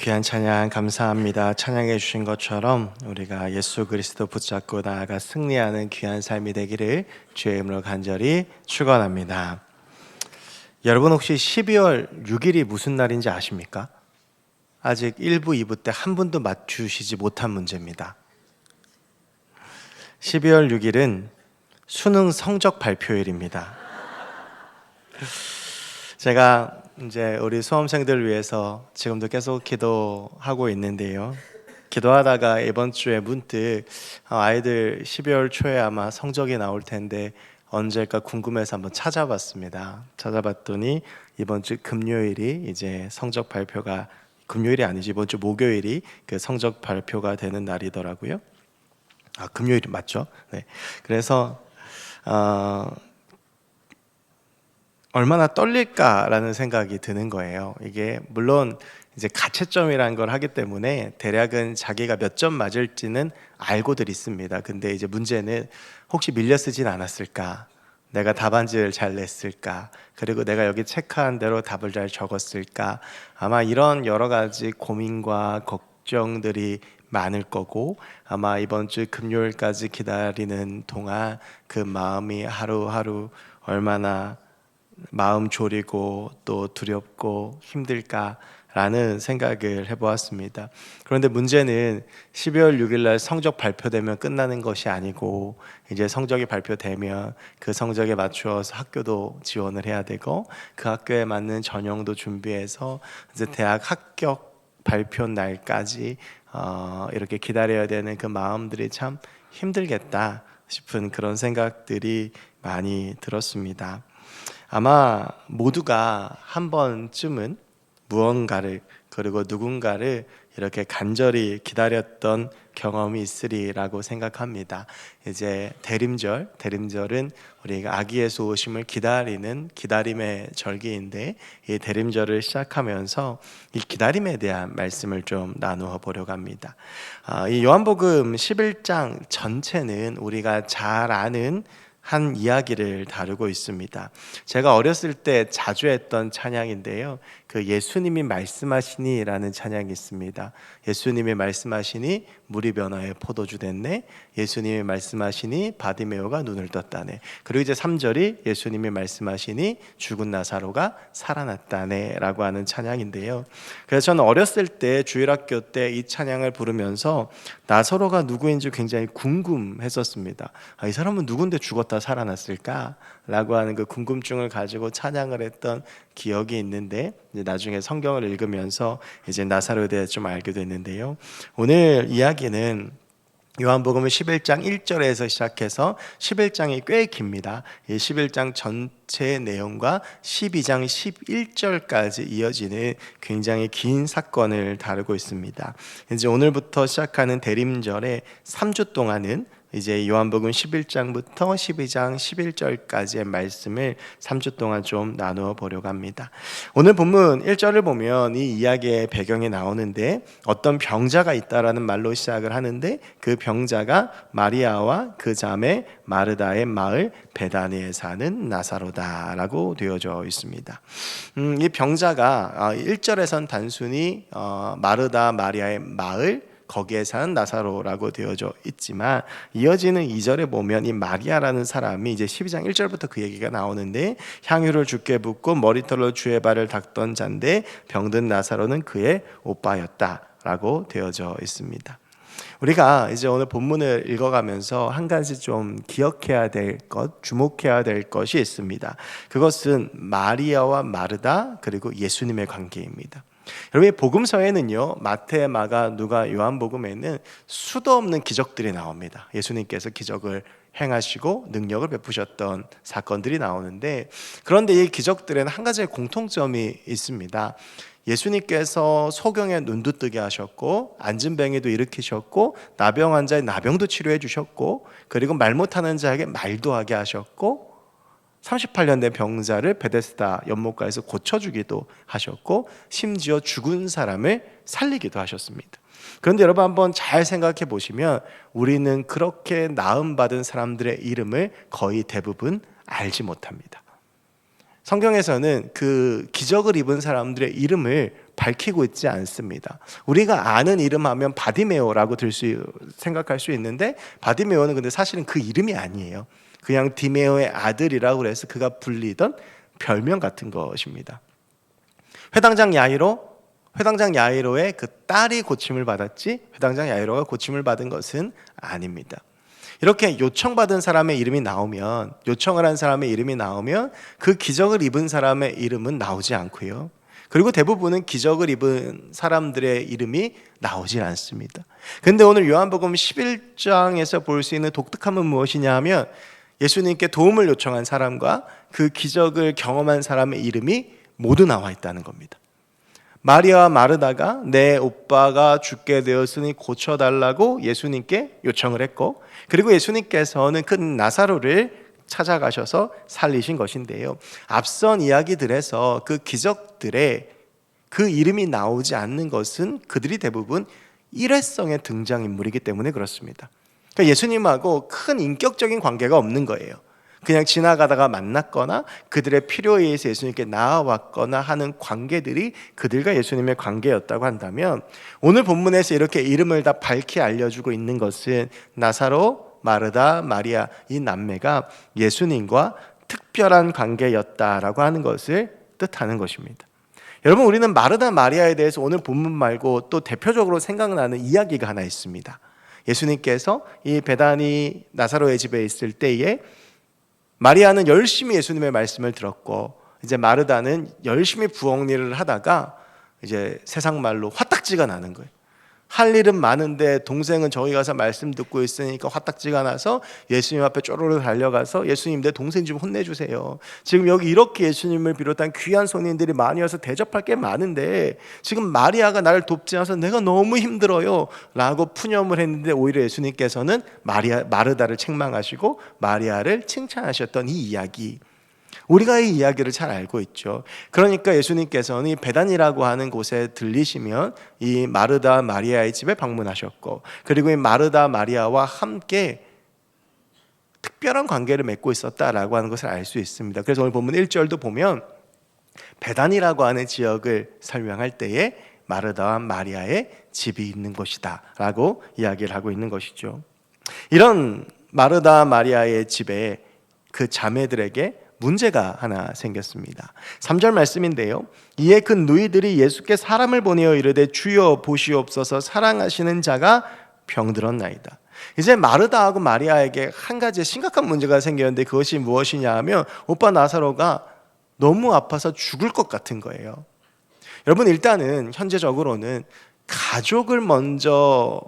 귀한 찬양 감사합니다. 찬양해 주신 것처럼 우리가 예수 그리스도 붙잡고 나아가 승리하는 귀한 삶이 되기를 주의 이름으로 간절히 축원합니다. 여러분 혹시 12월 6일이 무슨 날인지 아십니까? 아직 1부, 2부 때 한 분도 맞추시지 못한 문제입니다. 12월 6일은 수능 성적 발표일입니다. 제가 이제 우리 수험생들을 위해서 지금도 계속 기도하고 있는데요. 기도하다가 이번 주에 문득 아이들 12월 초에 아마 성적이 나올 텐데 언제일까 궁금해서 한번 찾아봤습니다. 찾아봤더니 이번 주 금요일이 이제 성적 발표가, 금요일이 아니지, 이번 주 목요일이 그 성적 발표가 되는 날이더라고요. 금요일이 맞죠? 네. 그래서 얼마나 떨릴까라는 생각이 드는 거예요. 이게 물론 이제 가채점이라는 걸 하기 때문에 대략은 자기가 몇 점 맞을지는 알고들 있습니다. 근데 이제 문제는 혹시 밀려 쓰진 않았을까? 내가 답안지를 잘 냈을까? 그리고 내가 여기 체크한 대로 답을 잘 적었을까? 아마 이런 여러 가지 고민과 걱정들이 많을 거고, 아마 이번 주 금요일까지 기다리는 동안 그 마음이 하루하루 얼마나 마음 졸이고 또 두렵고 힘들까라는 생각을 해보았습니다. 그런데 문제는 12월 6일 날 성적 발표되면 끝나는 것이 아니고, 이제 성적이 발표되면 그 성적에 맞추어서 학교도 지원을 해야 되고, 그 학교에 맞는 전형도 준비해서 이제 대학 합격 발표 날까지 이렇게 기다려야 되는 그 마음들이 참 힘들겠다 싶은 그런 생각들이 많이 들었습니다. 아마 모두가 한 번쯤은 무언가를, 그리고 누군가를 이렇게 간절히 기다렸던 경험이 있으리라고 생각합니다. 이제 대림절은 우리가 아기 예수 오심을 기다리는 기다림의 절기인데, 이 대림절을 시작하면서 이 기다림에 대한 말씀을 좀 나누어 보려고 합니다. 이 요한복음 11장 전체는 우리가 잘 아는 한 이야기를 다루고 있습니다. 제가 어렸을 때 자주 했던 찬양인데요, 그 예수님이 말씀하시니라는 찬양이 있습니다. 예수님이 말씀하시니 물이 변화해 포도주 됐네. 예수님이 말씀하시니 바디메오가 눈을 떴다네. 그리고 이제 3절이 예수님이 말씀하시니 죽은 나사로가 살아났다네 라고 하는 찬양인데요, 그래서 저는 어렸을 때 주일학교 때 이 찬양을 부르면서 나사로가 누구인지 굉장히 궁금했었습니다. 이 사람은 누군데 죽었다 살아났을까? 라고 하는 그 궁금증을 가지고 찬양을 했던 기억이 있는데, 이제 나중에 성경을 읽으면서 이제 나사로에 대해 좀 알게 됐는데요, 오늘 이야기는 요한복음 11장 1절에서 시작해서 11장이 꽤 깁니다. 이 11장 전체 내용과 12장 11절까지 이어지는 굉장히 긴 사건을 다루고 있습니다. 이제 오늘부터 시작하는 대림절에 3주 동안은 이제 요한복음 11장부터 12장 11절까지의 말씀을 3주 동안 좀 나누어 보려고 합니다. 오늘 본문 1절을 보면 이 이야기의 배경이 나오는데, 어떤 병자가 있다라는 말로 시작을 하는데, 그 병자가 마리아와 그 자매 마르다의 마을 베다니에 사는 나사로다라고 되어져 있습니다. 이 병자가 1절에선 단순히 마르다 마리아의 마을, 거기에 사는 나사로라고 되어져 있지만, 이어지는 2절에 보면 이 마리아라는 사람이 이제 12장 1절부터 그 얘기가 나오는데, 향유를 주께 붓고 머리털로 주의 발을 닦던 자인데 병든 나사로는 그의 오빠였다라고 되어져 있습니다. 우리가 이제 오늘 본문을 읽어가면서 한 가지 좀 기억해야 될 것, 주목해야 될 것이 있습니다. 그것은 마리아와 마르다 그리고 예수님의 관계입니다. 여러분, 복음서에는요, 마태, 마가, 누가, 요한복음에는 수도 없는 기적들이 나옵니다. 예수님께서 기적을 행하시고 능력을 베푸셨던 사건들이 나오는데, 그런데 이 기적들에는 한 가지의 공통점이 있습니다. 예수님께서 소경의 눈도 뜨게 하셨고, 앉은 뱅이도 일으키셨고, 나병 환자의 나병도 치료해 주셨고, 그리고 말 못하는 자에게 말도 하게 하셨고, 38년 된 병자를 베데스다 연못가에서 고쳐주기도 하셨고, 심지어 죽은 사람을 살리기도 하셨습니다. 그런데 여러분, 한번 잘 생각해 보시면 우리는 그렇게 나음받은 사람들의 이름을 거의 대부분 알지 못합니다. 성경에서는 그 기적을 입은 사람들의 이름을 밝히고 있지 않습니다. 우리가 아는 이름 하면 바디메오라고 생각할 수 있는데, 바디메오는 근데 사실은 그 이름이 아니에요. 그냥 디메오의 아들이라고 해서 그가 불리던 별명 같은 것입니다. 회당장 야이로의 그 딸이 고침을 받았지, 회당장 야이로가 고침을 받은 것은 아닙니다. 이렇게 요청받은 사람의 이름이 나오면, 요청을 한 사람의 이름이 나오면 그 기적을 입은 사람의 이름은 나오지 않고요. 그리고 대부분은 기적을 입은 사람들의 이름이 나오질 않습니다. 근데 오늘 요한복음 11장에서 볼 수 있는 독특함은 무엇이냐 하면, 예수님께 도움을 요청한 사람과 그 기적을 경험한 사람의 이름이 모두 나와 있다는 겁니다. 마리아와 마르다가 내 오빠가 죽게 되었으니 고쳐달라고 예수님께 요청을 했고, 그리고 예수님께서는 그 나사로를 찾아가셔서 살리신 것인데요, 앞선 이야기들에서 그 기적들에 그 이름이 나오지 않는 것은 그들이 대부분 일회성의 등장인물이기 때문에 그렇습니다. 그러니까 예수님하고 큰 인격적인 관계가 없는 거예요. 그냥 지나가다가 만났거나 그들의 필요에 의해서 예수님께 나아왔거나 하는 관계들이 그들과 예수님의 관계였다고 한다면, 오늘 본문에서 이렇게 이름을 다 밝히 알려주고 있는 것은 나사로, 마르다, 마리아, 이 남매가 예수님과 특별한 관계였다라고 하는 것을 뜻하는 것입니다. 여러분, 우리는 마르다, 마리아에 대해서 오늘 본문 말고 또 대표적으로 생각나는 이야기가 하나 있습니다. 예수님께서 이 베다니 나사로의 집에 있을 때에 마리아는 열심히 예수님의 말씀을 들었고, 이제 마르다는 열심히 부엌 일을 하다가 이제 세상 말로 화딱지가 나는 거예요. 할 일은 많은데 동생은 저기 가서 말씀 듣고 있으니까 화딱지가 나서 예수님 앞에 쪼르르 달려가서, 예수님 내 동생 좀 혼내주세요. 지금 여기 이렇게 예수님을 비롯한 귀한 손님들이 많이 와서 대접할 게 많은데 지금 마리아가 나를 돕지 않아서 내가 너무 힘들어요 라고 푸념을 했는데, 오히려 예수님께서는 마르다를 책망하시고 마리아를 칭찬하셨던 이 이야기, 우리가 이 이야기를 잘 알고 있죠. 그러니까 예수님께서는 이 베단이라고 하는 곳에 들리시면 이 마르다 마리아의 집에 방문하셨고, 그리고 이 마르다 마리아와 함께 특별한 관계를 맺고 있었다라고 하는 것을 알 수 있습니다. 그래서 오늘 본문 1절도 보면 베단이라고 하는 지역을 설명할 때에 마르다와 마리아의 집이 있는 곳이다 라고 이야기를 하고 있는 것이죠. 이런 마르다 마리아의 집에 그 자매들에게 문제가 하나 생겼습니다. 3절 말씀인데요, 이에 그 누이들이 예수께 사람을 보내어 이르되 주여 보시옵소서, 사랑하시는 자가 병들었나이다. 이제 마르다하고 마리아에게 한 가지 심각한 문제가 생겼는데, 그것이 무엇이냐 하면 오빠 나사로가 너무 아파서 죽을 것 같은 거예요. 여러분, 일단은 현재적으로는 가족을 먼저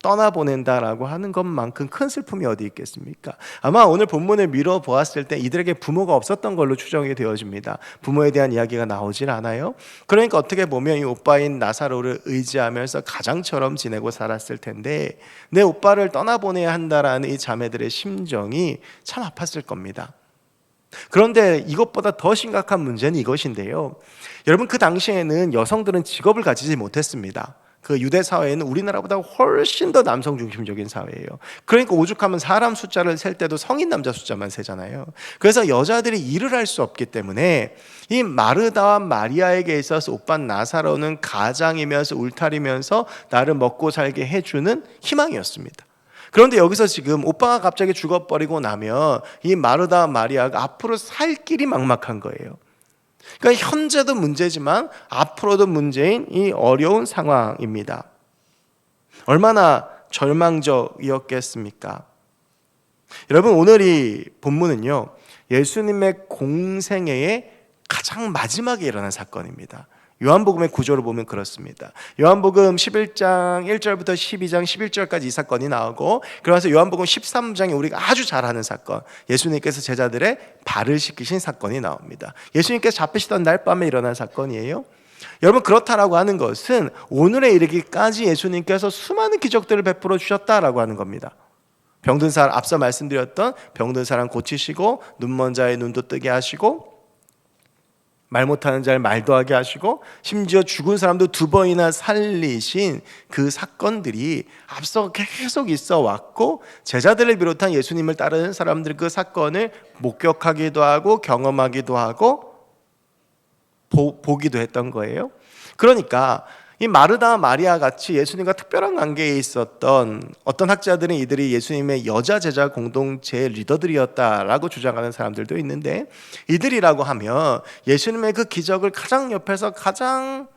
떠나보낸다라고 하는 것만큼 큰 슬픔이 어디 있겠습니까? 아마 오늘 본문을 미뤄보았을 때 이들에게 부모가 없었던 걸로 추정이 되어집니다. 부모에 대한 이야기가 나오질 않아요. 그러니까 어떻게 보면 이 오빠인 나사로를 의지하면서 가장처럼 지내고 살았을 텐데, 내 오빠를 떠나보내야 한다라는 이 자매들의 심정이 참 아팠을 겁니다. 그런데 이것보다 더 심각한 문제는 이것인데요, 여러분, 그 당시에는 여성들은 직업을 가지지 못했습니다. 그 유대 사회는 우리나라보다 훨씬 더 남성 중심적인 사회예요. 그러니까 오죽하면 사람 숫자를 셀 때도 성인 남자 숫자만 세잖아요. 그래서 여자들이 일을 할 수 없기 때문에 이 마르다와 마리아에게 있어서 오빠 나사로는 가장이면서 울타리면서 나를 먹고 살게 해주는 희망이었습니다. 그런데 여기서 지금 오빠가 갑자기 죽어버리고 나면 이 마르다와 마리아가 앞으로 살 길이 막막한 거예요. 그러니까 현재도 문제지만 앞으로도 문제인 이 어려운 상황입니다. 얼마나 절망적이었겠습니까? 여러분, 오늘 이 본문은요, 예수님의 공생애의 가장 마지막에 일어난 사건입니다. 요한복음의 구조를 보면 그렇습니다. 요한복음 11장 1절부터 12장 11절까지 이 사건이 나오고, 그러면서 요한복음 13장에 우리가 아주 잘 아는 사건, 예수님께서 제자들의 발을 씻기신 사건이 나옵니다. 예수님께서 잡히시던 날 밤에 일어난 사건이에요. 여러분, 그렇다라고 하는 것은 오늘에 이르기까지 예수님께서 수많은 기적들을 베풀어 주셨다라고 하는 겁니다. 병든 사람, 앞서 말씀드렸던 병든 사람 고치시고, 눈먼 자의 눈도 뜨게 하시고, 말 못하는 자를 말도 하게 하시고, 심지어 죽은 사람도 2번이나 살리신 그 사건들이 앞서 계속 있어 왔고, 제자들을 비롯한 예수님을 따르는 사람들 그 사건을 목격하기도 하고 경험하기도 하고 보기도 했던 거예요. 그러니까 이 마르다 마리아 같이 예수님과 특별한 관계에 있었던 어떤 학자들은 이들이 예수님의 여자 제자 공동체의 리더들이었다라고 주장하는 사람들도 있는데, 이들이라고 하면 예수님의 그 기적을 가장 옆에서 가장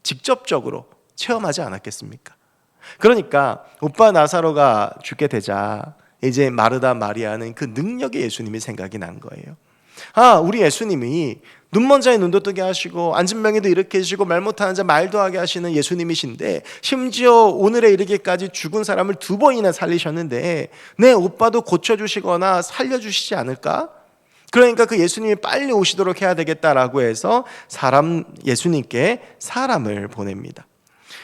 직접적으로 체험하지 않았겠습니까? 그러니까 오빠 나사로가 죽게 되자 이제 마르다 마리아는 그 능력의 예수님이 생각이 난 거예요. 우리 예수님이 눈먼 자의 눈도 뜨게 하시고 앉은 병이도 일으키시고 말 못하는 자 말도 하게 하시는 예수님이신데, 심지어 오늘에 이르기까지 죽은 사람을 2번이나 살리셨는데 내 오빠도 고쳐주시거나 살려주시지 않을까? 그러니까 그 예수님이 빨리 오시도록 해야 되겠다라고 해서 예수님께 사람을 보냅니다.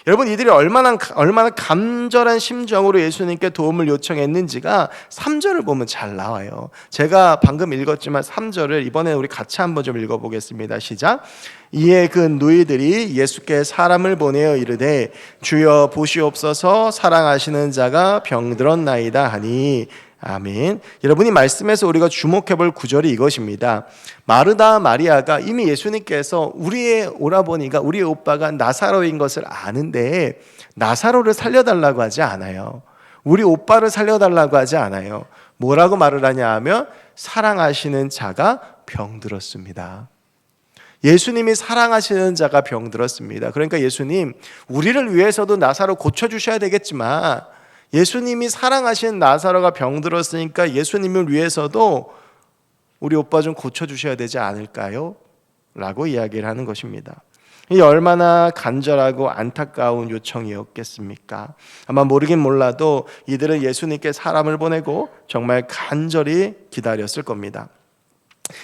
여러분, 이들이 얼마나 간절한 심정으로 예수님께 도움을 요청했는지가 3절을 보면 잘 나와요. 제가 방금 읽었지만 3절을 이번에 우리 같이 한번 좀 읽어보겠습니다. 시작. 이에 그 누이들이 예수께 사람을 보내어 이르되 주여 보시옵소서, 사랑하시는 자가 병들었나이다 하니. 아멘. 여러분이 말씀에서 우리가 주목해볼 구절이 이것입니다. 마르다 마리아가 이미 예수님께서 우리의 오라버니가, 우리의 오빠가 나사로인 것을 아는데 나사로를 살려달라고 하지 않아요. 우리 오빠를 살려달라고 하지 않아요. 뭐라고 말을 하냐 하면 사랑하시는 자가 병들었습니다. 예수님이 사랑하시는 자가 병들었습니다. 그러니까 예수님, 우리를 위해서도 나사로 고쳐주셔야 되겠지만 예수님이 사랑하시는 나사로가 병들었으니까 예수님을 위해서도 우리 오빠 좀 고쳐주셔야 되지 않을까요? 라고 이야기를 하는 것입니다. 이 얼마나 간절하고 안타까운 요청이었겠습니까? 아마 모르긴 몰라도 이들은 예수님께 사람을 보내고 정말 간절히 기다렸을 겁니다.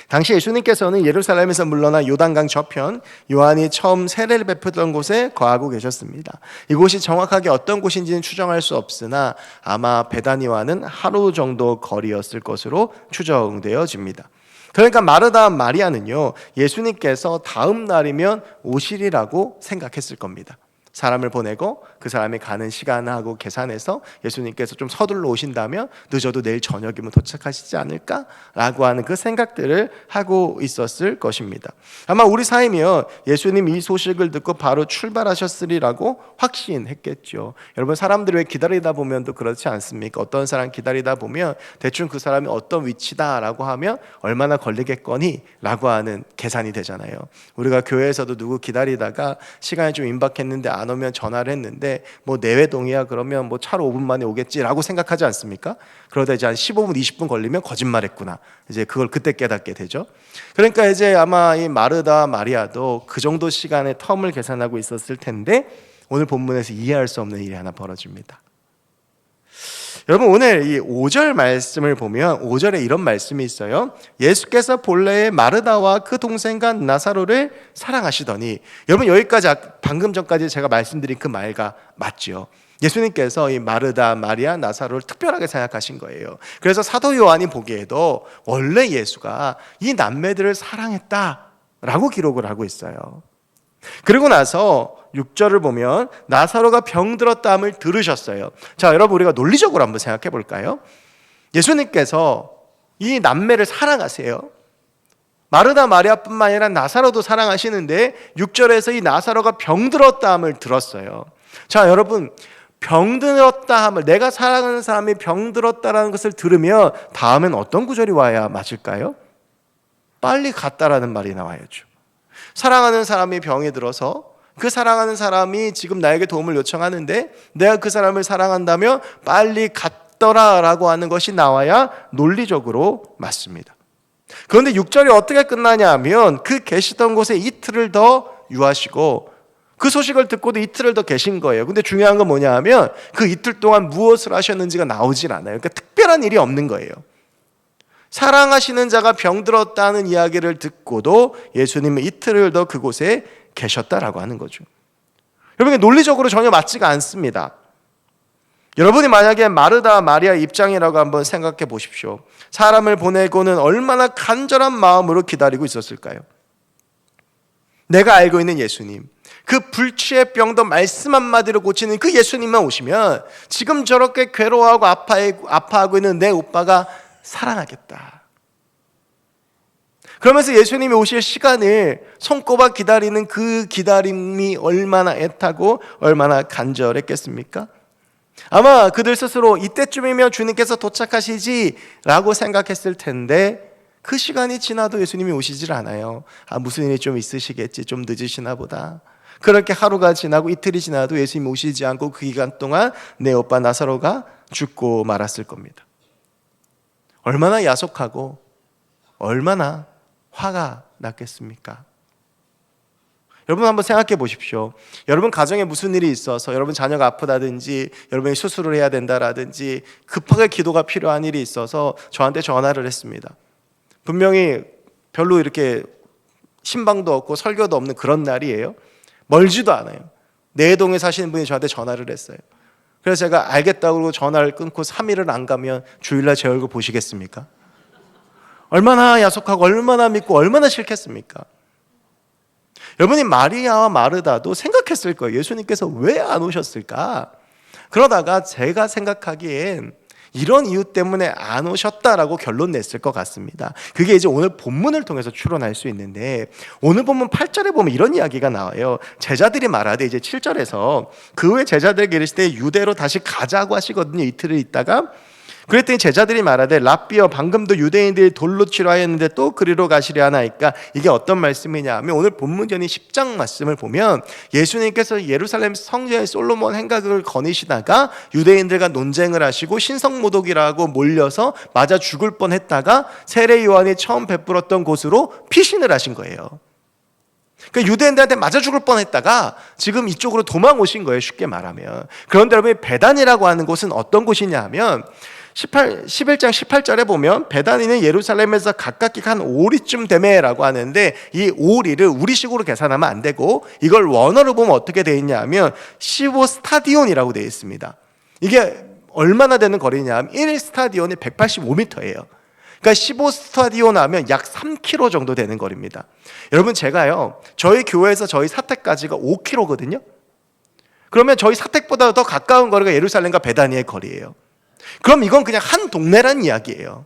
당시 예수님께서는 예루살렘에서 물러나 요단강 저편, 요한이 처음 세례를 베푸던 곳에 거하고 계셨습니다. 이곳이 정확하게 어떤 곳인지는 추정할 수 없으나 아마 베다니와는 하루 정도 거리였을 것으로 추정되어집니다. 그러니까 마르다 마리아는요, 예수님께서 다음 날이면 오시리라고 생각했을 겁니다. 사람을 보내고 그 사람이 가는 시간하고 계산해서 예수님께서 좀 서둘러 오신다면 늦어도 내일 저녁이면 도착하시지 않을까라고 하는 그 생각들을 하고 있었을 것입니다. 아마 우리 삶이요, 예수님 이 소식을 듣고 바로 출발하셨으리라고 확신했겠죠. 여러분, 사람들이 왜 기다리다 보면 또 그렇지 않습니까? 어떤 사람 기다리다 보면 대충 그 사람이 어떤 위치다라고 하면 얼마나 걸리겠거니 라고 하는 계산이 되잖아요. 우리가 교회에서도 누구 기다리다가 시간이 좀 임박했는데 안 오면 전화를 했는데 뭐 내외동이야 그러면 뭐 차로 5분 만에 오겠지라고 생각하지 않습니까? 그러다 이제 한 15분 20분 걸리면 거짓말했구나, 이제 그걸 그때 깨닫게 되죠. 그러니까 이제 아마 이 마르다 마리아도 그 정도 시간의 텀을 계산하고 있었을 텐데 오늘 본문에서 이해할 수 없는 일이 하나 벌어집니다. 여러분, 오늘 이 5절 말씀을 보면 5절에 이런 말씀이 있어요. 예수께서 본래 마르다와 그 동생과 나사로를 사랑하시더니. 여러분, 여기까지 방금 전까지 제가 말씀드린 그 말과 맞죠? 예수님께서 이 마르다, 마리아, 나사로를 특별하게 생각하신 거예요. 그래서 사도 요한이 보기에도 원래 예수가 이 남매들을 사랑했다라고 기록을 하고 있어요. 그리고 나서 6절을 보면 나사로가 병들었다함을 들으셨어요. 자, 여러분, 우리가 논리적으로 한번 생각해 볼까요? 예수님께서 이 남매를 사랑하세요. 마르다 마리아뿐만 아니라 나사로도 사랑하시는데 6절에서 이 나사로가 병들었다함을 들었어요. 자, 여러분, 병들었다함을, 내가 사랑하는 사람이 병들었다라는 것을 들으면 다음엔 어떤 구절이 와야 맞을까요? 빨리 갔다라는 말이 나와야죠. 사랑하는 사람이 병이 들어서 그 사랑하는 사람이 지금 나에게 도움을 요청하는데 내가 그 사람을 사랑한다면 빨리 갔더라라고 하는 것이 나와야 논리적으로 맞습니다. 그런데 6절이 어떻게 끝나냐 하면 그 계시던 곳에 이틀을 더 유하시고 그 소식을 듣고도 이틀을 더 계신 거예요. 근데 중요한 건 뭐냐 하면 그 이틀 동안 무엇을 하셨는지가 나오질 않아요. 그러니까 특별한 일이 없는 거예요. 사랑하시는 자가 병들었다는 이야기를 듣고도 예수님은 이틀을 더 그곳에 계셨다라고 하는 거죠. 여러분, 논리적으로 전혀 맞지가 않습니다. 여러분이 만약에 마르다 마리아 입장이라고 한번 생각해 보십시오. 사람을 보내고는 얼마나 간절한 마음으로 기다리고 있었을까요? 내가 알고 있는 예수님, 그 불치의 병도 말씀 한마디로 고치는 그 예수님만 오시면 지금 저렇게 괴로워하고 아파하고 있는 내 오빠가 사랑하겠다. 그러면서 예수님이 오실 시간을 손꼽아 기다리는 그 기다림이 얼마나 애타고 얼마나 간절했겠습니까? 아마 그들 스스로 이때쯤이면 주님께서 도착하시지라고 생각했을 텐데 그 시간이 지나도 예수님이 오시질 않아요. 무슨 일이 좀 있으시겠지, 좀 늦으시나 보다. 그렇게 하루가 지나고 이틀이 지나도 예수님이 오시지 않고 그 기간 동안 내 오빠 나사로가 죽고 말았을 겁니다. 얼마나 야속하고 얼마나 화가 났겠습니까? 여러분 한번 생각해 보십시오. 여러분 가정에 무슨 일이 있어서 여러분 자녀가 아프다든지 여러분이 수술을 해야 된다라든지 급하게 기도가 필요한 일이 있어서 저한테 전화를 했습니다. 분명히 별로 이렇게 신방도 없고 설교도 없는 그런 날이에요. 멀지도 않아요. 내동에 사시는 분이 저한테 전화를 했어요. 그래서 제가 알겠다고 그러고 전화를 끊고 3일을 안 가면 주일날 제 얼굴 보시겠습니까? 얼마나 야속하고 얼마나 믿고 얼마나 싫겠습니까? 여러분이 마리아와 마르다도 생각했을 거예요. 예수님께서 왜 안 오셨을까? 그러다가 제가 생각하기엔 이런 이유 때문에 안 오셨다라고 결론 냈을 것 같습니다. 그게 이제 오늘 본문을 통해서 추론할 수 있는데, 오늘 본문 8절에 보면 이런 이야기가 나와요. 제자들이 말하되, 이제 7절에서 그 후에 제자들에게 이르시되 유대로 다시 가자고 하시거든요. 이틀을 있다가. 그랬더니 제자들이 말하되 랍비여, 방금도 유대인들이 돌로 치려 하였는데 또 그리로 가시려 하나이까? 이게 어떤 말씀이냐 하면, 오늘 본문전인 10장 말씀을 보면 예수님께서 예루살렘 성전의 솔로몬 행각을 거니시다가 유대인들과 논쟁을 하시고 신성모독이라고 몰려서 맞아 죽을 뻔했다가 세례 요한이 처음 베풀었던 곳으로 피신을 하신 거예요. 그러니까 유대인들한테 맞아 죽을 뻔했다가 지금 이쪽으로 도망 오신 거예요, 쉽게 말하면. 그런데 여러분, 베단이라고 하는 곳은 어떤 곳이냐 하면 11장 18절에 보면 베다니는 예루살렘에서 가깝게 한 오리쯤 되매라고 하는데, 이 오리를 우리식으로 계산하면 안 되고 이걸 원어로 보면 어떻게 되어 있냐 하면 15스타디온이라고 되어 있습니다. 이게 얼마나 되는 거리냐 하면 1스타디온이 185m예요. 그러니까 15스타디온 하면 약 3km 정도 되는 거리입니다. 여러분, 제가요, 저희 교회에서 저희 사택까지가 5km거든요. 그러면 저희 사택보다 더 가까운 거리가 예루살렘과 베다니의 거리예요. 그럼 이건 그냥 한 동네란 이야기예요.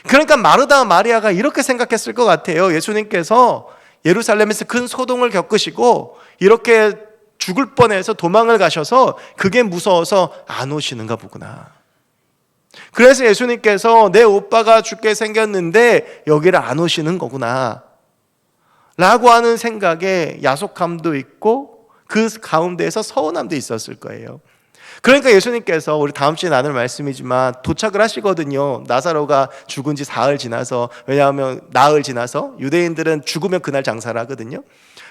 그러니까 마르다와 마리아가 이렇게 생각했을 것 같아요. 예수님께서 예루살렘에서 큰 소동을 겪으시고 이렇게 죽을 뻔해서 도망을 가셔서 그게 무서워서 안 오시는가 보구나. 그래서 예수님께서 내 오빠가 죽게 생겼는데 여기를 안 오시는 거구나 라고 하는 생각에 야속함도 있고 그 가운데에서 서운함도 있었을 거예요. 그러니까 예수님께서, 우리 다음 주에 나눌 말씀이지만, 도착을 하시거든요. 나사로가 죽은 지 사흘 지나서. 왜냐하면 나흘 지나서 유대인들은 죽으면 그날 장사를 하거든요.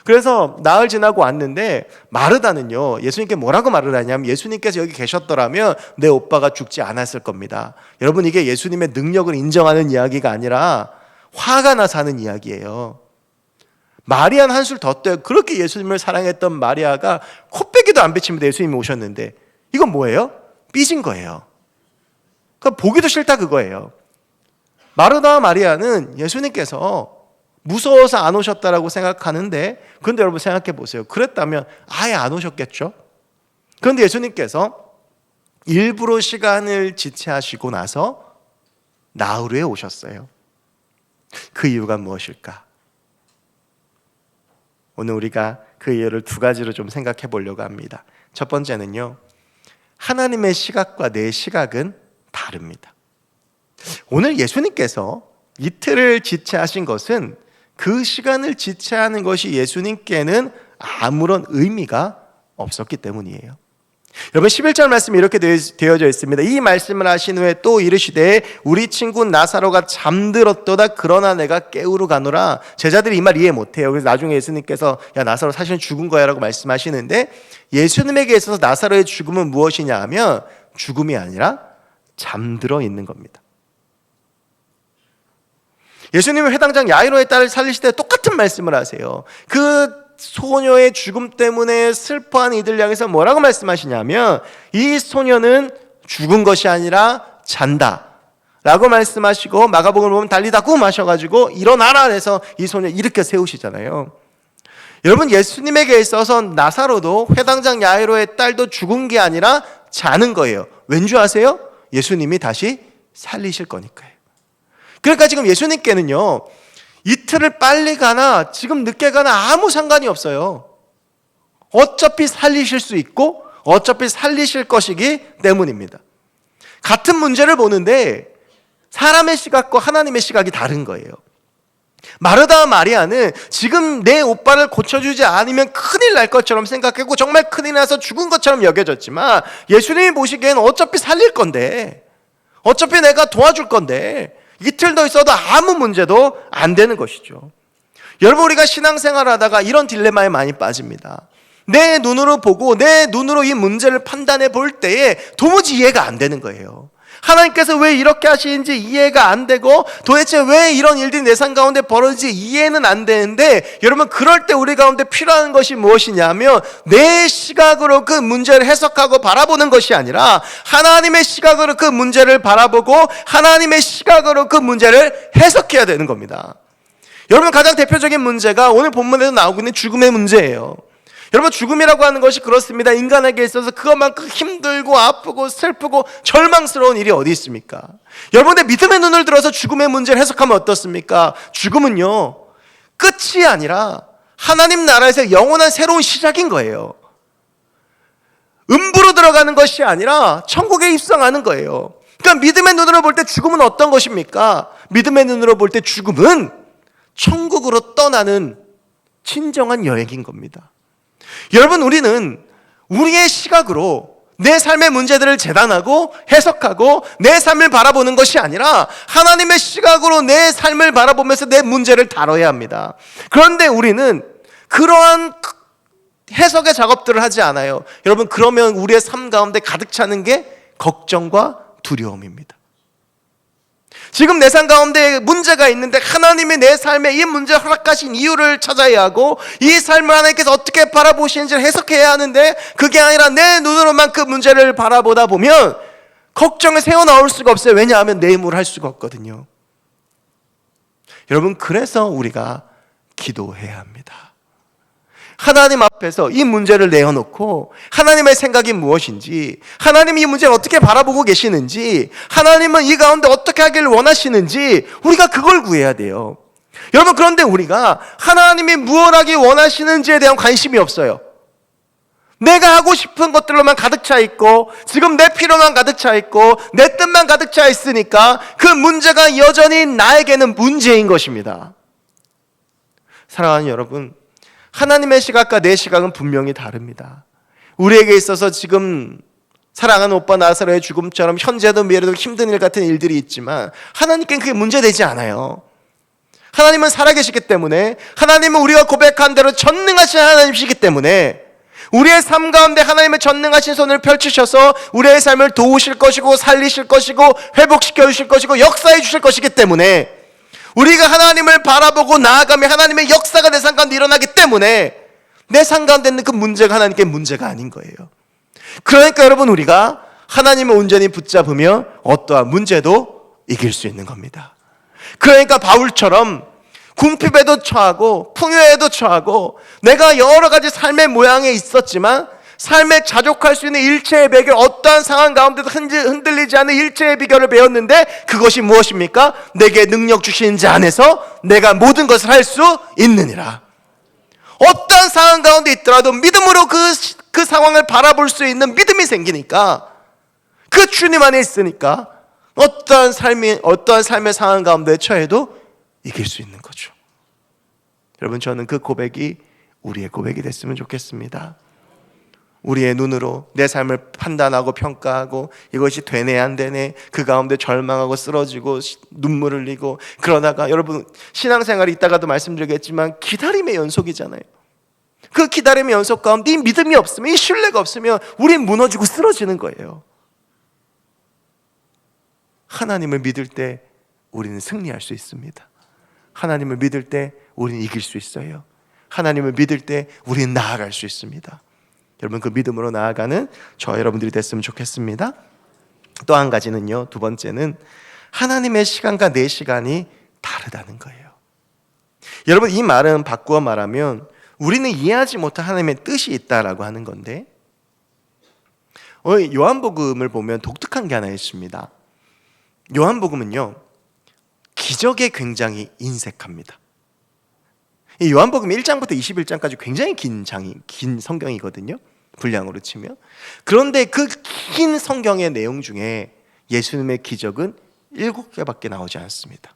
그래서 나흘 지나고 왔는데 마르다는요, 예수님께 뭐라고 말을 하냐면, 예수님께서 여기 계셨더라면 내 오빠가 죽지 않았을 겁니다. 여러분, 이게 예수님의 능력을 인정하는 이야기가 아니라 화가 나서 하는 이야기예요. 마리아는 한술 더 떠요. 그렇게 예수님을 사랑했던 마리아가 코빼기도 안 비칩니다. 예수님이 오셨는데. 이건 뭐예요? 삐진 거예요. 그러니까 보기도 싫다 그거예요. 마르다와 마리아는 예수님께서 무서워서 안 오셨다라고 생각하는데, 그런데 여러분 생각해 보세요. 그랬다면 아예 안 오셨겠죠? 그런데 예수님께서 일부러 시간을 지체하시고 나서 나흘 후에 오셨어요. 그 이유가 무엇일까? 오늘 우리가 그 이유를 두 가지로 좀 생각해 보려고 합니다. 첫 번째는요, 하나님의 시각과 내 시각은 다릅니다. 오늘 예수님께서 이틀을 지체하신 것은 그 시간을 지체하는 것이 예수님께는 아무런 의미가 없었기 때문이에요. 여러분, 11절 말씀이 이렇게 되어져 있습니다. 이 말씀을 하신 후에 또 이르시되 우리 친구 나사로가 잠들었도다. 그러나 내가 깨우러 가노라. 제자들이 이 말 이해 못해요. 그래서 나중에 예수님께서 야, 나사로 사실은 죽은 거야 라고 말씀하시는데, 예수님에게 있어서 나사로의 죽음은 무엇이냐 하면 죽음이 아니라 잠들어 있는 겁니다. 예수님은 회당장 야이로의 딸을 살리실 때 똑같은 말씀을 하세요. 그 소녀의 죽음 때문에 슬퍼하는 이들 향해서 뭐라고 말씀하시냐면, 이 소녀는 죽은 것이 아니라 잔다 라고 말씀하시고, 마가복음을 보면 달리다 꾸 마셔가지고 일어나라 해서 이 소녀 일으켜 세우시잖아요. 여러분, 예수님에게 있어서 나사로도 회당장 야이로의 딸도 죽은 게 아니라 자는 거예요. 왠지 아세요? 예수님이 다시 살리실 거니까요. 그러니까 지금 예수님께는요, 이틀을 빨리 가나 지금 늦게 가나 아무 상관이 없어요. 어차피 살리실 수 있고 어차피 살리실 것이기 때문입니다. 같은 문제를 보는데 사람의 시각과 하나님의 시각이 다른 거예요. 마르다 마리아는 지금 내 오빠를 고쳐주지 않으면 큰일 날 것처럼 생각했고 정말 큰일 나서 죽은 것처럼 여겨졌지만, 예수님이 보시기에는 어차피 살릴 건데, 어차피 내가 도와줄 건데 이틀 더 있어도 아무 문제도 안 되는 것이죠. 여러분, 우리가 신앙생활 하다가 이런 딜레마에 많이 빠집니다. 내 눈으로 보고 내 눈으로 이 문제를 판단해 볼 때에 도무지 이해가 안 되는 거예요. 하나님께서 왜 이렇게 하시는지 이해가 안 되고 도대체 왜 이런 일들이 내 삶 가운데 벌어지지 이해는 안 되는데, 여러분, 그럴 때 우리 가운데 필요한 것이 무엇이냐면 내 시각으로 그 문제를 해석하고 바라보는 것이 아니라 하나님의 시각으로 그 문제를 바라보고 하나님의 시각으로 그 문제를 해석해야 되는 겁니다. 여러분, 가장 대표적인 문제가 오늘 본문에서 나오고 있는 죽음의 문제예요. 여러분, 죽음이라고 하는 것이 그렇습니다. 인간에게 있어서 그것만큼 힘들고 아프고 슬프고 절망스러운 일이 어디 있습니까? 여러분의 믿음의 눈을 들어서 죽음의 문제를 해석하면 어떻습니까? 죽음은요, 끝이 아니라 하나님 나라에서 영원한 새로운 시작인 거예요. 음부로 들어가는 것이 아니라 천국에 입성하는 거예요. 그러니까 믿음의 눈으로 볼 때 죽음은 어떤 것입니까? 믿음의 눈으로 볼 때 죽음은 천국으로 떠나는 진정한 여행인 겁니다. 여러분, 우리는 우리의 시각으로 내 삶의 문제들을 재단하고 해석하고 내 삶을 바라보는 것이 아니라 하나님의 시각으로 내 삶을 바라보면서 내 문제를 다뤄야 합니다. 그런데 우리는 그러한 해석의 작업들을 하지 않아요. 여러분, 그러면 우리의 삶 가운데 가득 차는 게 걱정과 두려움입니다. 지금 내 삶 가운데 문제가 있는데 하나님이 내 삶에 이 문제를 허락하신 이유를 찾아야 하고 이 삶을 하나님께서 어떻게 바라보시는지를 해석해야 하는데, 그게 아니라 내 눈으로만 그 문제를 바라보다 보면 걱정을 새어나올 수가 없어요. 왜냐하면 내 힘으로 할 수가 없거든요. 여러분, 그래서 우리가 기도해야 합니다. 하나님 앞에서 이 문제를 내어놓고 하나님의 생각이 무엇인지, 하나님이 이 문제를 어떻게 바라보고 계시는지, 하나님은 이 가운데 어떻게 하기를 원하시는지 우리가 그걸 구해야 돼요. 여러분, 그런데 우리가 하나님이 무엇 하기 원하시는지에 대한 관심이 없어요. 내가 하고 싶은 것들로만 가득 차 있고 지금 내 필요만 가득 차 있고 내 뜻만 가득 차 있으니까 그 문제가 여전히 나에게는 문제인 것입니다. 사랑하는 여러분, 하나님의 시각과 내 시각은 분명히 다릅니다. 우리에게 있어서 지금 사랑하는 오빠 나사로의 죽음처럼 현재도 미래도 힘든 일 같은 일들이 있지만 하나님께는 그게 문제되지 않아요. 하나님은 살아계시기 때문에, 하나님은 우리가 고백한 대로 전능하신 하나님이시기 때문에 우리의 삶 가운데 하나님의 전능하신 손을 펼치셔서 우리의 삶을 도우실 것이고 살리실 것이고 회복시켜 주실 것이고 역사해 주실 것이기 때문에, 우리가 하나님을 바라보고 나아가며 하나님의 역사가 내 삶 가운데 일어나기 때문에 내 삶 가운데 있는 그 문제가 하나님께 문제가 아닌 거예요. 그러니까 여러분, 우리가 하나님을 온전히 붙잡으며 어떠한 문제도 이길 수 있는 겁니다. 그러니까 바울처럼 궁핍에도 처하고 풍요에도 처하고 내가 여러 가지 삶의 모양에 있었지만 삶에 자족할 수 있는 일체의 비결, 어떠한 상황 가운데도 흔들리지 않는 일체의 비결을 배웠는데, 그것이 무엇입니까? 내게 능력 주신 자 안에서 내가 모든 것을 할 수 있느니라. 어떠한 상황 가운데 있더라도 믿음으로 그 상황을 바라볼 수 있는 믿음이 생기니까, 그 주님 안에 있으니까 어떠한 삶의 상황 가운데 처해도 이길 수 있는 거죠. 여러분, 저는 그 고백이 우리의 고백이 됐으면 좋겠습니다. 우리의 눈으로 내 삶을 판단하고 평가하고 이것이 되네 안 되네, 그 가운데 절망하고 쓰러지고 눈물 흘리고 그러다가, 여러분, 신앙생활이 이따가도 말씀드리겠지만 기다림의 연속이잖아요. 그 기다림의 연속 가운데 이 믿음이 없으면, 이 신뢰가 없으면 우린 무너지고 쓰러지는 거예요. 하나님을 믿을 때 우리는 승리할 수 있습니다. 하나님을 믿을 때 우리는 이길 수 있어요. 하나님을 믿을 때 우리는 나아갈 수 있습니다. 여러분, 그 믿음으로 나아가는 저 여러분들이 됐으면 좋겠습니다. 또 한 가지는요, 두 번째는 하나님의 시간과 내 시간이 다르다는 거예요. 여러분, 이 말은 바꾸어 말하면 우리는 이해하지 못한 하나님의 뜻이 있다라고 하는 건데, 요한복음을 보면 독특한 게 하나 있습니다. 요한복음은요, 기적에 굉장히 인색합니다. 이 요한복음 1장부터 21장까지 굉장히 긴 성경이거든요. 분량으로 치면. 그런데 그 긴 성경의 내용 중에 예수님의 기적은 7개밖에 나오지 않습니다.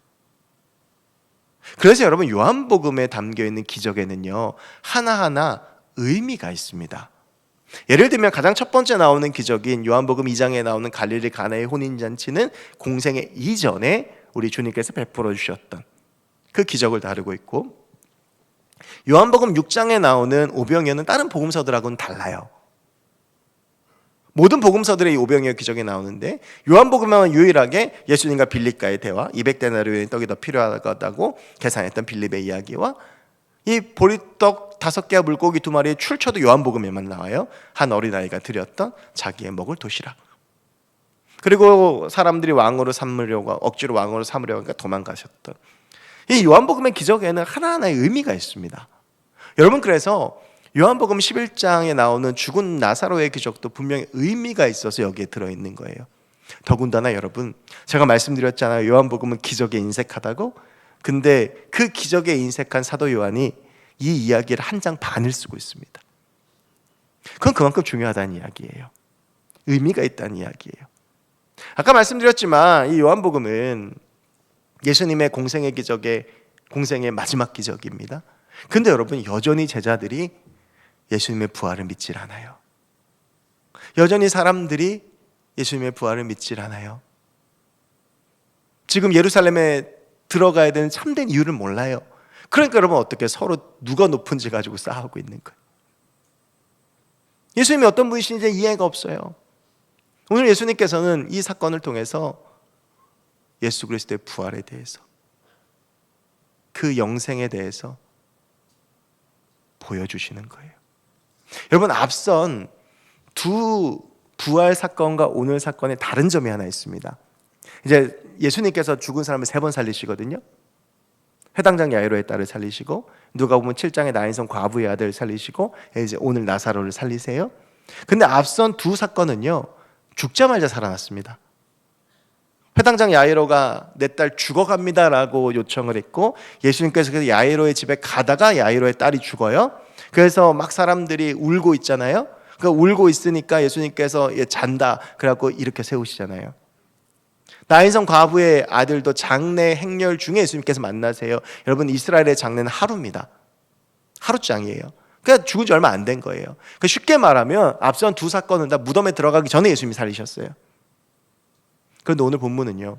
그래서 여러분, 요한복음에 담겨있는 기적에는요, 하나하나 의미가 있습니다. 예를 들면 가장 첫 번째 나오는 기적인 요한복음 2장에 나오는 갈릴리 가나의 혼인잔치는 공생애 이전에 우리 주님께서 베풀어 주셨던 그 기적을 다루고 있고, 요한복음 6장에 나오는 오병이어는 다른 복음서들하고는 달라요. 모든 복음서들의 이 오병이어 기적이 나오는데, 요한복음에만 유일하게 예수님과 빌립과의 대화, 200데나리온의 떡이 더 필요하다고 계산했던 빌립의 이야기와 이 보리떡 5개와 물고기 2마리의 출처도 요한복음에만 나와요. 한 어린아이가 드렸던 자기의 먹을 도시락. 그리고 사람들이 억지로 왕으로 삼으려고 하니까 도망가셨던 이 요한복음의 기적에는 하나하나의 의미가 있습니다. 여러분, 그래서 요한복음 11장에 나오는 죽은 나사로의 기적도 분명히 의미가 있어서 여기에 들어있는 거예요. 더군다나 여러분, 제가 말씀드렸잖아요. 요한복음은 기적에 인색하다고. 근데 그 기적에 인색한 사도 요한이 이 이야기를 한 장 반을 쓰고 있습니다. 그건 그만큼 중요하다는 이야기예요. 의미가 있다는 이야기예요. 아까 말씀드렸지만 이 요한복음은 예수님의 공생의 마지막 기적입니다. 근데 여러분, 여전히 제자들이 예수님의 부활을 믿질 않아요. 여전히 사람들이 예수님의 부활을 믿질 않아요. 지금 예루살렘에 들어가야 되는 참된 이유를 몰라요. 그러니까 여러분, 어떻게 서로 누가 높은지 가지고 싸우고 있는 거예요. 예수님이 어떤 분이신지 이해가 없어요. 오늘 예수님께서는 이 사건을 통해서 예수 그리스도의 부활에 대해서, 그 영생에 대해서 보여주시는 거예요. 여러분, 앞선 두 부활 사건과 오늘 사건에 다른 점이 하나 있습니다. 이제 예수님께서 죽은 사람을 3번 살리시거든요. 회당장 야이로의 딸을 살리시고, 누가복음 7장의 나인성 과부의 아들을 살리시고, 이제 오늘 나사로를 살리세요. 근데 앞선 두 사건은요, 죽자마자 살아났습니다. 회당장 야이로가 내 딸 죽어갑니다라고 요청을 했고, 예수님께서 그 야이로의 집에 가다가 야이로의 딸이 죽어요. 그래서 막 사람들이 울고 있잖아요. 그 울고 있으니까 예수님께서 얘 잔다 그래갖고 일으켜 세우시잖아요. 나인성 과부의 아들도 장례 행렬 중에 예수님께서 만나세요. 여러분, 이스라엘의 장례는 하루입니다. 하루장이에요. 그러니까 죽은 지 얼마 안 된 거예요. 그러니까 쉽게 말하면 앞선 두 사건은 다 무덤에 들어가기 전에 예수님이 살리셨어요. 그런데 오늘 본문은요,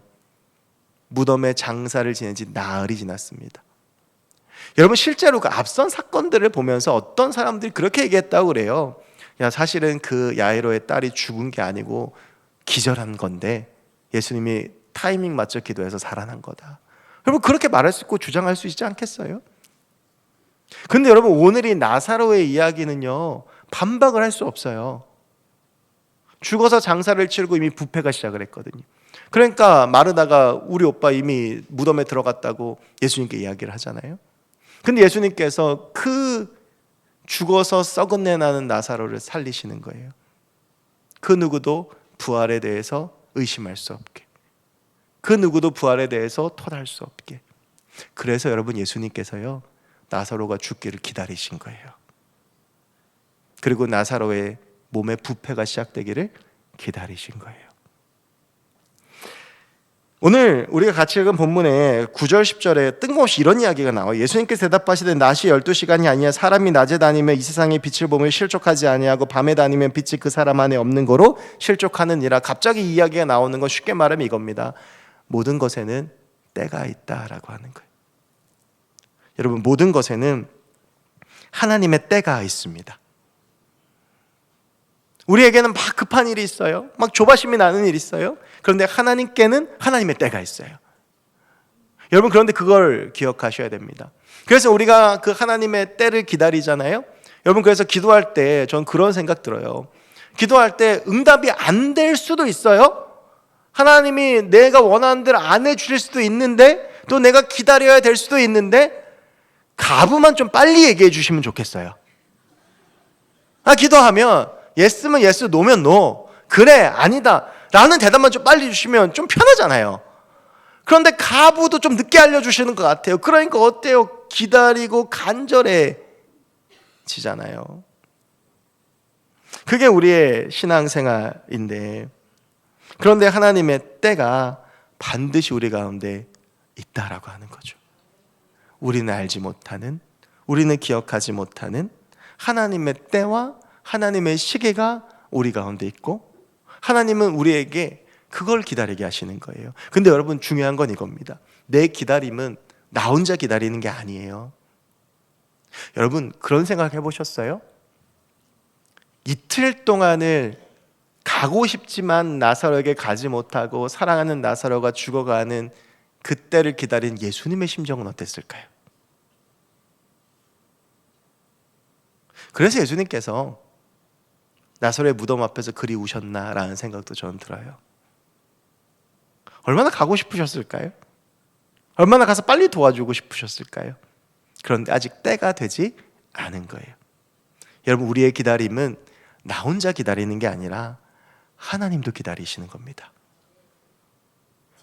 무덤에 장사를 지낸 지 나흘이 지났습니다. 여러분, 실제로 그 앞선 사건들을 보면서 어떤 사람들이 그렇게 얘기했다고 그래요. 야, 사실은 그 야이로의 딸이 죽은 게 아니고 기절한 건데 예수님이 타이밍 맞춰 기도해서 살아난 거다. 여러분, 그렇게 말할 수 있고 주장할 수 있지 않겠어요? 근데 여러분, 오늘 이 나사로의 이야기는요, 반박을 할 수 없어요. 죽어서 장사를 치르고 이미 부패가 시작을 했거든요. 그러니까 마르다가 우리 오빠 이미 무덤에 들어갔다고 예수님께 이야기를 하잖아요. 근데 예수님께서 그 죽어서 썩은 내 나는 나사로를 살리시는 거예요. 그 누구도 부활에 대해서 의심할 수 없게, 그 누구도 부활에 대해서 토할 수 없게. 그래서 여러분, 예수님께서요, 나사로가 죽기를 기다리신 거예요. 그리고 나사로의 몸에 부패가 시작되기를 기다리신 거예요. 오늘 우리가 같이 읽은 본문의 9절 10절에 뜬금없이 이런 이야기가 나와요. 예수님께서 대답하시되 낮이 12시간이 아니야 사람이 낮에 다니면 이 세상의 빛을 보며 실족하지 아니하고 밤에 다니면 빛이 그 사람 안에 없는 거로 실족하느니라. 갑자기 이 이야기가 나오는 건 쉽게 말하면 이겁니다. 모든 것에는 때가 있다라고 하는 거예요. 여러분, 모든 것에는 하나님의 때가 있습니다. 우리에게는 막 급한 일이 있어요. 막 조바심이 나는 일이 있어요. 그런데 하나님께는 하나님의 때가 있어요. 여러분, 그런데 그걸 기억하셔야 됩니다. 그래서 우리가 그 하나님의 때를 기다리잖아요. 여러분, 그래서 기도할 때 전 그런 생각 들어요. 기도할 때 응답이 안 될 수도 있어요. 하나님이 내가 원하는 대로 안 해주실 수도 있는데, 또 내가 기다려야 될 수도 있는데, 가부만 좀 빨리 얘기해 주시면 좋겠어요. 기도하면 예스면 예스, 노면 노, 그래 아니다 라는 대답만 좀 빨리 주시면 좀 편하잖아요. 그런데 가부도 좀 늦게 알려주시는 것 같아요. 그러니까 어때요? 기다리고 간절해지잖아요. 그게 우리의 신앙생활인데, 그런데 하나님의 때가 반드시 우리 가운데 있다라고 하는 거죠. 우리는 알지 못하는, 우리는 기억하지 못하는 하나님의 때와 하나님의 시계가 우리 가운데 있고, 하나님은 우리에게 그걸 기다리게 하시는 거예요. 근데 여러분, 중요한 건 이겁니다. 내 기다림은 나 혼자 기다리는 게 아니에요. 여러분, 그런 생각 해보셨어요? 이틀 동안을 가고 싶지만 나사로에게 가지 못하고 사랑하는 나사로가 죽어가는 그때를 기다린 예수님의 심정은 어땠을까요? 그래서 예수님께서 나사로의 무덤 앞에서 그리 우셨나라는 생각도 저는 들어요. 얼마나 가고 싶으셨을까요? 얼마나 가서 빨리 도와주고 싶으셨을까요? 그런데 아직 때가 되지 않은 거예요. 여러분, 우리의 기다림은 나 혼자 기다리는 게 아니라 하나님도 기다리시는 겁니다.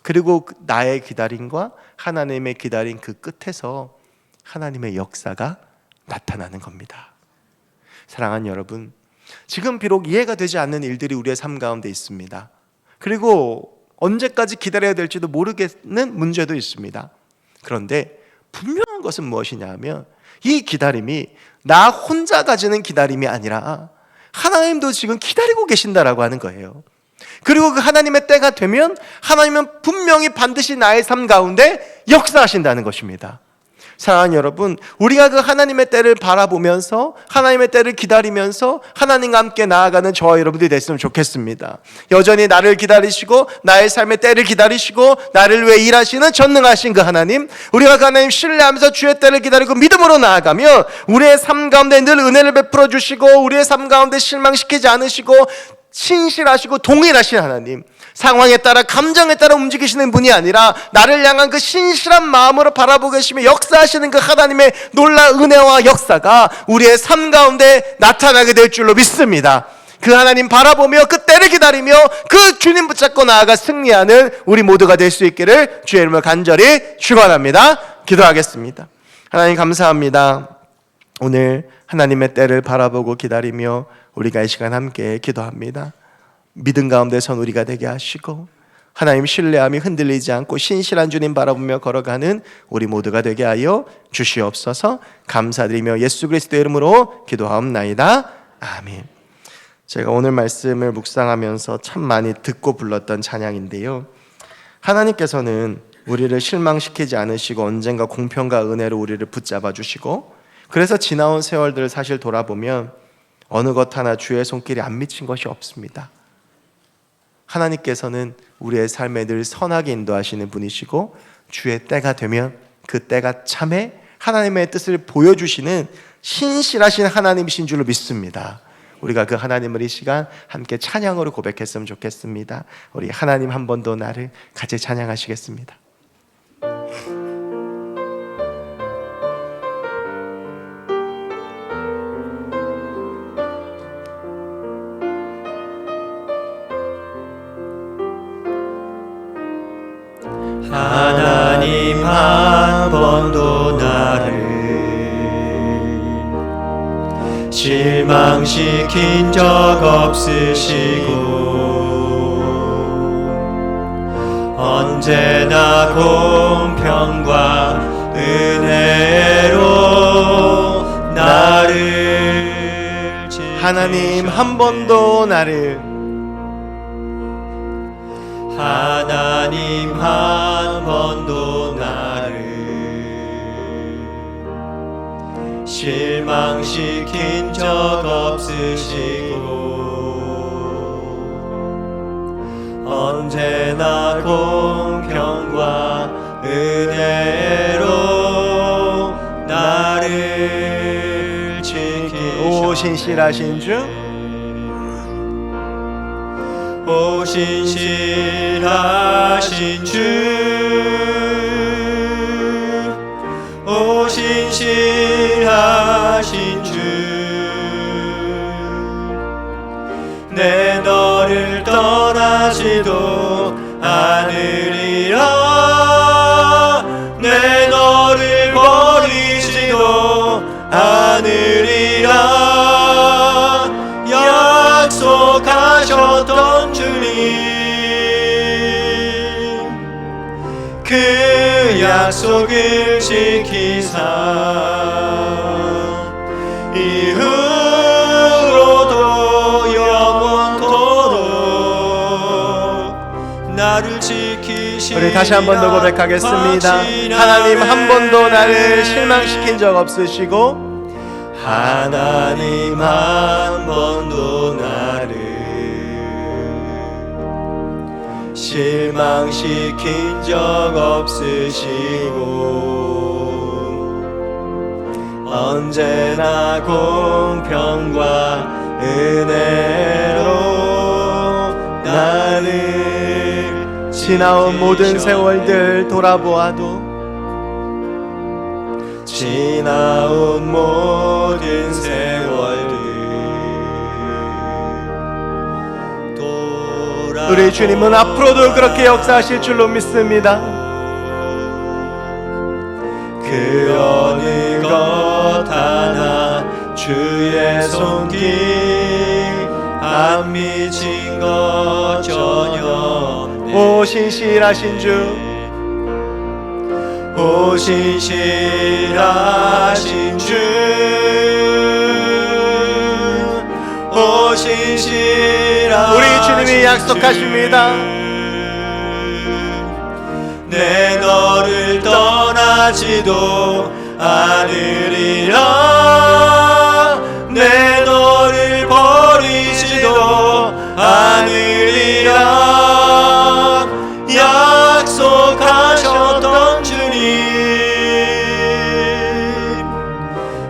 그리고 나의 기다림과 하나님의 기다림 그 끝에서 하나님의 역사가 나타나는 겁니다. 사랑하는 여러분, 지금 비록 이해가 되지 않는 일들이 우리의 삶 가운데 있습니다. 그리고 언제까지 기다려야 될지도 모르겠는 문제도 있습니다. 그런데 분명한 것은 무엇이냐 하면, 이 기다림이 나 혼자 가지는 기다림이 아니라 하나님도 지금 기다리고 계신다라고 하는 거예요. 그리고 그 하나님의 때가 되면 하나님은 분명히 반드시 나의 삶 가운데 역사하신다는 것입니다. 사랑하는 여러분, 우리가 그 하나님의 때를 바라보면서 하나님의 때를 기다리면서 하나님과 함께 나아가는 저와 여러분들이 됐으면 좋겠습니다. 여전히 나를 기다리시고 나의 삶의 때를 기다리시고 나를 위해 일하시는 전능하신 그 하나님, 우리가 그 하나님 신뢰하면서 주의 때를 기다리고 믿음으로 나아가며 우리의 삶 가운데 늘 은혜를 베풀어 주시고 우리의 삶 가운데 실망시키지 않으시고 신실하시고 동일하신 하나님, 상황에 따라 감정에 따라 움직이시는 분이 아니라 나를 향한 그 신실한 마음으로 바라보고 계시며 역사하시는 그 하나님의 놀라운 은혜와 역사가 우리의 삶 가운데 나타나게 될 줄로 믿습니다. 그 하나님 바라보며 그 때를 기다리며 그 주님 붙잡고 나아가 승리하는 우리 모두가 될 수 있기를 주의 이름으로 간절히 축원합니다. 기도하겠습니다. 하나님, 감사합니다. 오늘 하나님의 때를 바라보고 기다리며 우리가 이 시간 함께 기도합니다. 믿음 가운데 선 우리가 되게 하시고 하나님 신뢰함이 흔들리지 않고 신실한 주님 바라보며 걸어가는 우리 모두가 되게 하여 주시옵소서. 감사드리며 예수 그리스도의 이름으로 기도하옵나이다. 아멘. 제가 오늘 말씀을 묵상하면서 참 많이 듣고 불렀던 찬양인데요, 하나님께서는 우리를 실망시키지 않으시고 언젠가 공평과 은혜로 우리를 붙잡아 주시고, 그래서 지나온 세월들을 사실 돌아보면 어느 것 하나 주의 손길이 안 미친 것이 없습니다. 하나님께서는 우리의 삶에 늘 선하게 인도하시는 분이시고 주의 때가 되면 그 때가 참에 하나님의 뜻을 보여주시는 신실하신 하나님이신 줄로 믿습니다. 우리가 그 하나님을 이 시간 함께 찬양으로 고백했으면 좋겠습니다. 우리 하나님 한 번 더 나를 같이 찬양하시겠습니다. 하나님 한 번도 나를 실망시킨 적 없으시고 언제나 공평과 은혜로 나를 지키셨네. 하나님 한 번도 나를 하나님 한 번도 나를 실망시킨 적 없으시고 언제나 공평과 은혜로 나를 지키셨네. 오 신실하신 주, 오 신실하신 주, 오 신실하신 주, 내 너를 떠나지도 않으리라. 약속을 지키사 이후로도 영원토록 나를 지키시리라. 우리 다시 한 번 더 고백하겠습니다. 하나님 한 번도 나를 실망시킨 적 없으시고 하나님 한 번도 나를 실망시킨 적 없으시고 언제나 공평과 은혜로 나를 지나온 모든 세월들 돌아보아도 지나온 모든 세월들 우리 주님은 앞으로도 그렇게 역사하실 줄로 믿습니다. 그 어느 것 하나 주의 손길 안 미친 것 전혀 없네. 오 신실하신 주 오 신실하신 주 오 신실하신 우리 주님이 약속하십니다. 내 너를 떠나지도 않으리라 내 너를 버리지도 않으리라 약속하셨던 주님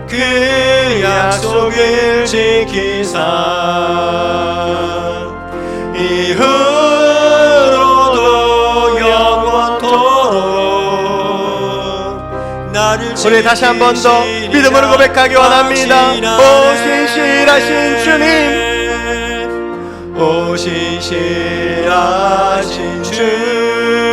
그 약속을 지키사 이후로도 영원토록 나를 우리 다시 한 번 더 믿음으로 고백하기 원합니다. 오 신실하신 주님 오 신실하신 주